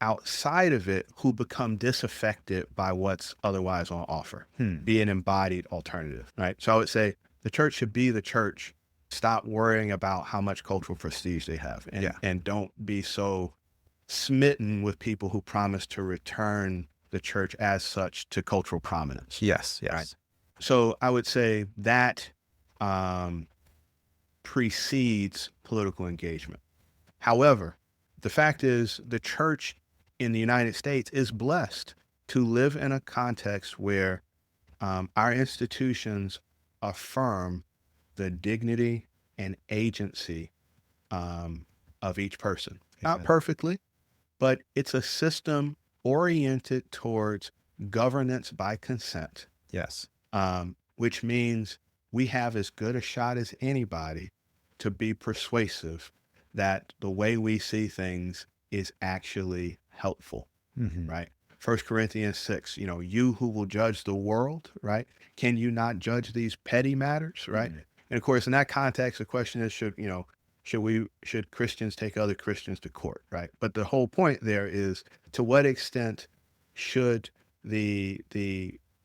outside of it who become disaffected by what's otherwise on offer, be an embodied alternative, right? So I would say the church should be the church. Stop worrying about how much cultural prestige they have, and don't be so smitten with people who promise to return the church as such to cultural prominence. Yes. Right? So I would say that precedes political engagement. However, the fact is the church in the United States is blessed to live in a context where our institutions affirm the dignity and agency of each person. Amen. Not perfectly, but it's a system oriented towards governance by consent. Yes. Which means we have as good a shot as anybody to be persuasive that the way we see things is actually helpful, right? 1 Corinthians 6, you who will judge the world, right? Can you not judge these petty matters, right? And of course, in that context, the question is, should Christians take other Christians to court, right? But the whole point there is, to what extent should the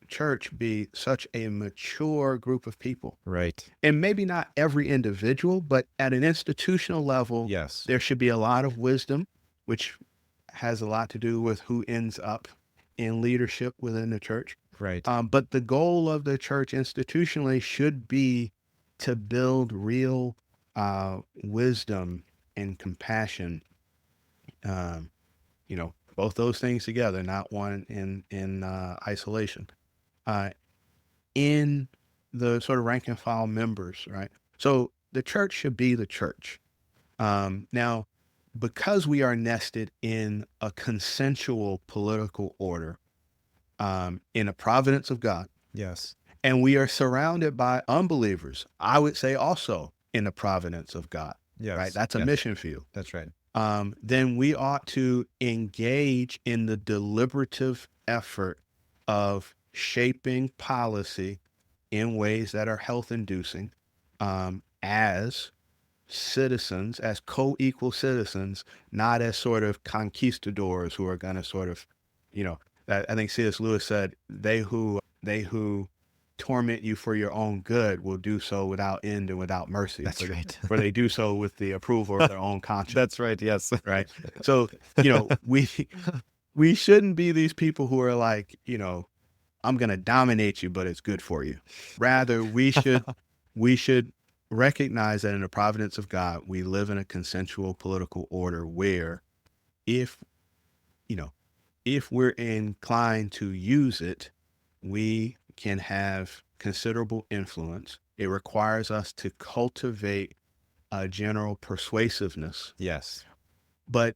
church be such a mature group of people? Right. And maybe not every individual, but at an institutional level, Yes. there should be a lot of wisdom, which has a lot to do with who ends up in leadership within the church. Right. But the goal of the church institutionally should be to build real wisdom and compassion. Both those things together, not one in isolation. In the sort of rank and file members, right? So the church should be the church. Now, because we are nested in a consensual political order, in a providence of God, Yes. and we are surrounded by unbelievers, I would say also in the providence of God, Yes. right? That's a mission field. That's right. Then we ought to engage in the deliberative effort of shaping policy in ways that are health-inducing, as citizens, as co-equal citizens, not as sort of conquistadors who are going to sort of, I think C.S. Lewis said, they who torment you for your own good will do so without end and without mercy. That's right. For they do so with the approval of their own conscience. That's right. Yes. Right. So, we shouldn't be these people who are like, I'm going to dominate you, but it's good for you. Rather, we should recognize that in the providence of God, we live in a consensual political order where if we're inclined to use it, we can have considerable influence. It requires us to cultivate a general persuasiveness. Yes. But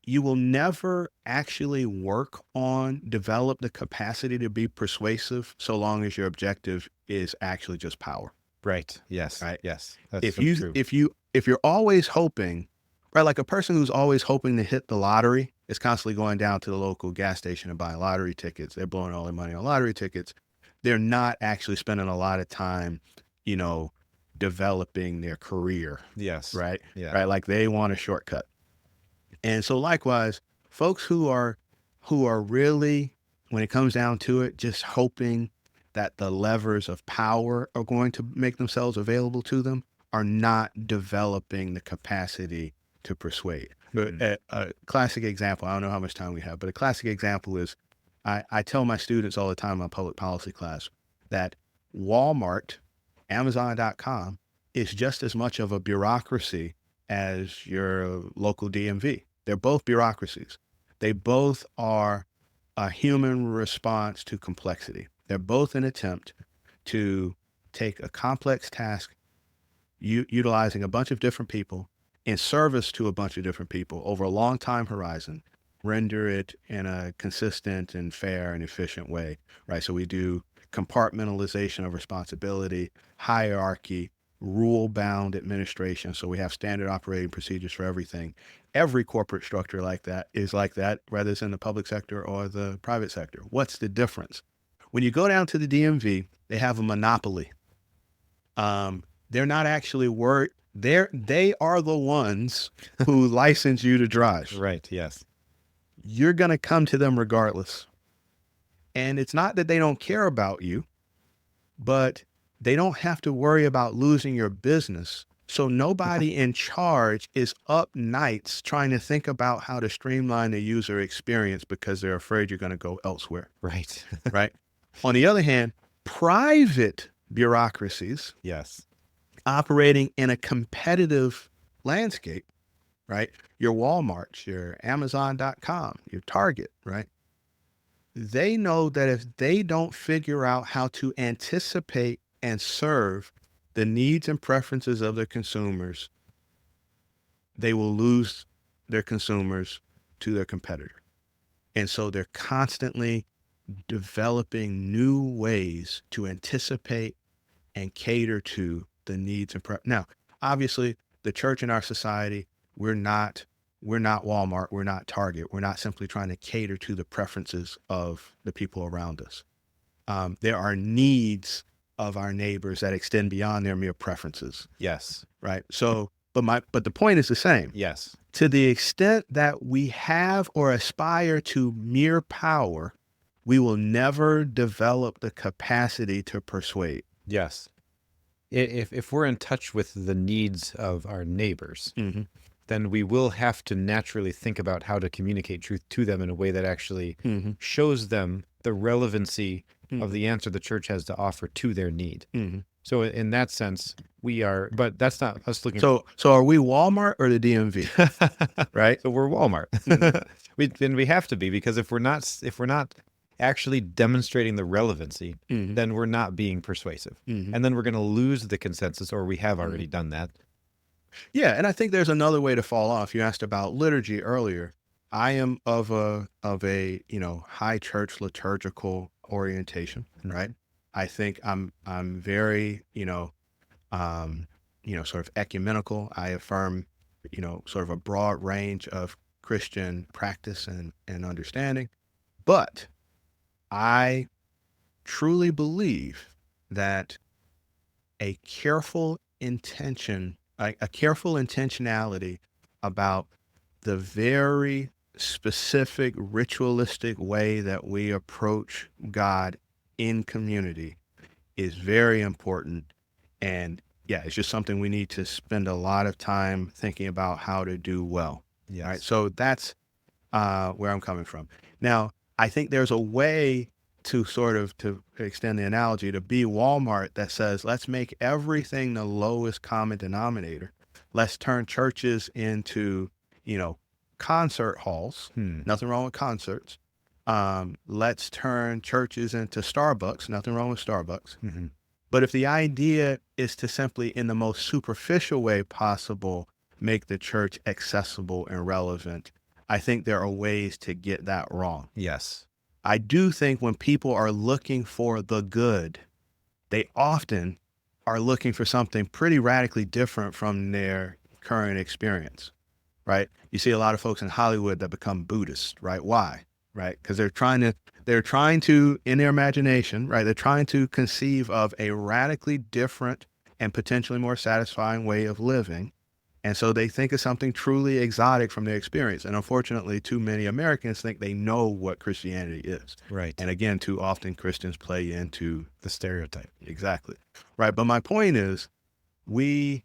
you will never actually develop the capacity to be persuasive so long as your objective is actually just power. Right. Yes. Right. Yes. That's If so true. if you're always hoping, right, like a person who's always hoping to hit the lottery is constantly going down to the local gas station and buying lottery tickets. They're blowing all their money on lottery tickets. They're not actually spending a lot of time, developing their career. Yes. Right. Yeah. Right. Like they want a shortcut. And so likewise, folks who are really, when it comes down to it, just hoping that the levers of power are going to make themselves available to them are not developing the capacity to persuade. But a classic example, I don't know how much time we have, but a classic example is I tell my students all the time in my public policy class that Walmart, Amazon.com is just as much of a bureaucracy as your local DMV. They're both bureaucracies. They both are a human response to complexity. They're both an attempt to take a complex task, utilizing a bunch of different people in service to a bunch of different people over a long time horizon, render it in a consistent and fair and efficient way, right? So we do compartmentalization of responsibility, hierarchy, rule-bound administration. So we have standard operating procedures for everything. Every corporate structure like that is like that, whether it's in the public sector or the private sector. What's the difference? When you go down to the DMV, they have a monopoly. They're not actually worried. They are the ones who license you to drive. Right. Yes. You're going to come to them regardless. And it's not that they don't care about you, but they don't have to worry about losing your business. So nobody in charge is up nights trying to think about how to streamline the user experience because they're afraid you're going to go elsewhere. Right. Right. On the other hand, private bureaucracies Yes. operating in a competitive landscape, right? Your Walmarts, your Amazon.com, your Target, right? They know that if they don't figure out how to anticipate and serve the needs and preferences of their consumers, they will lose their consumers to their competitor. And so they're constantly developing new ways to anticipate and cater to the needs and Now, obviously, the church in our society, we're not Walmart, we're not Target, we're not simply trying to cater to the preferences of the people around us. There are needs of our neighbors that extend beyond their mere preferences. Yes. Right. So, but the point is the same. Yes. To the extent that we have or aspire to mere power, we will never develop the capacity to persuade. Yes. If we're in touch with the needs of our neighbors, then we will have to naturally think about how to communicate truth to them in a way that actually shows them the relevancy of the answer the church has to offer to their need. So in that sense, we are, but that's not us looking. So are we Walmart or the DMV? Right. So we're Walmart. We have to be, because if we're not actually demonstrating the relevancy, then we're not being persuasive. And then we're going to lose the consensus, or we have already done that. Yeah. And I think there's another way to fall off. You asked about liturgy earlier. I am of a high church liturgical orientation, right? I think I'm very, sort of ecumenical. I affirm, sort of a broad range of Christian practice and understanding. But I truly believe that a careful intentionality about the very specific ritualistic way that we approach God in community is very important. And yeah, it's just something we need to spend a lot of time thinking about how to do well. Yes. Right. So that's where I'm coming from. Now, I think there's a way to sort of, to extend the analogy, to be Walmart that says, let's make everything the lowest common denominator. Let's turn churches into, concert halls. Nothing wrong with concerts. Let's turn churches into Starbucks. Nothing wrong with Starbucks. Mm-hmm. But if the idea is to simply, in the most superficial way possible, make the church accessible and relevant, I think there are ways to get that wrong. Yes. I do think when people are looking for the good, they often are looking for something pretty radically different from their current experience, right? You see a lot of folks in Hollywood that become Buddhists, right? Why? Right? Because they're trying to, in their imagination, right? They're trying to conceive of a radically different and potentially more satisfying way of living. And so they think of something truly exotic from their experience. And unfortunately, too many Americans think they know what Christianity is. Right. And again, too often Christians play into the stereotype. Exactly. Right. But my point is, there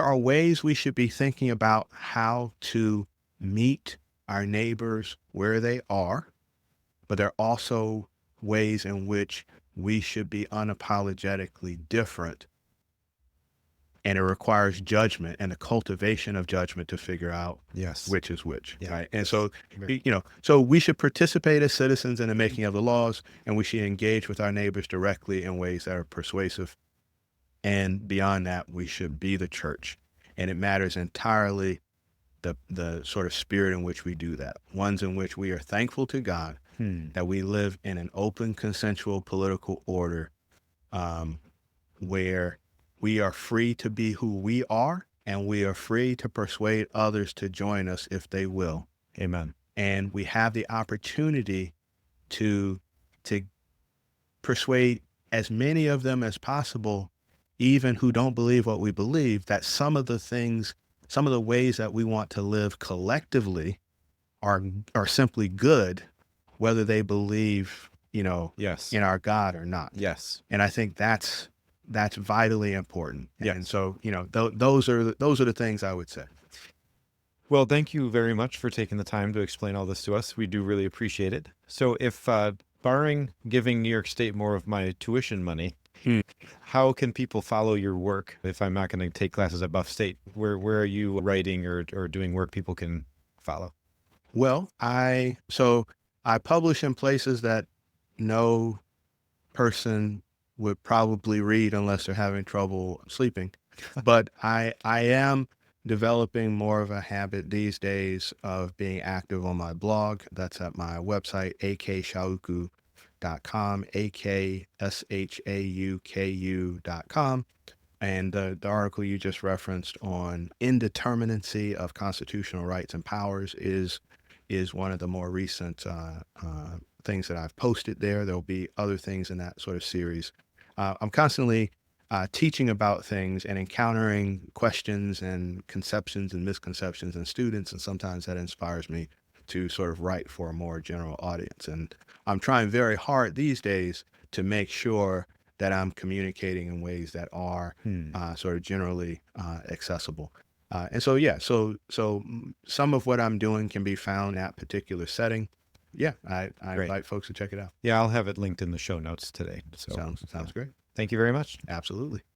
are ways we should be thinking about how to meet our neighbors where they are, but there are also ways in which we should be unapologetically different. And it requires judgment and the cultivation of judgment to figure out which is which. Yeah. Right. And so, so we should participate as citizens in the making of the laws, and we should engage with our neighbors directly in ways that are persuasive. And beyond that, we should be the church. And it matters entirely the sort of spirit in which we do that. Ones in which we are thankful to God that we live in an open, consensual political order where we are free to be who we are, and we are free to persuade others to join us if they will. Amen. And we have the opportunity to persuade as many of them as possible, even who don't believe what we believe, that some of the ways that we want to live collectively are simply good, whether they believe, in our God or not. Yes. And I think that's vitally important. Yes. And so, those are the things I would say. Well, thank you very much for taking the time to explain all this to us. We do really appreciate it. So if, barring giving New York State more of my tuition money, how can people follow your work if I'm not going to take classes at Buff State? Where are you writing or doing work people can follow? Well, I publish in places that no person would probably read unless they're having trouble sleeping. But I am developing more of a habit these days of being active on my blog. That's at my website, akshauku.com, akshauku.com. And the article you just referenced on indeterminacy of constitutional rights and powers is one of the more recent things that I've posted there. There'll be other things in that sort of series. I'm constantly teaching about things and encountering questions and conceptions and misconceptions in students, and sometimes that inspires me to sort of write for a more general audience. And I'm trying very hard these days to make sure that I'm communicating in ways that are sort of generally accessible. And so, so some of what I'm doing can be found in that particular setting. Yeah, I invite folks to check it out. Yeah, I'll have it linked in the show notes today. So sounds great. Thank you very much. Absolutely.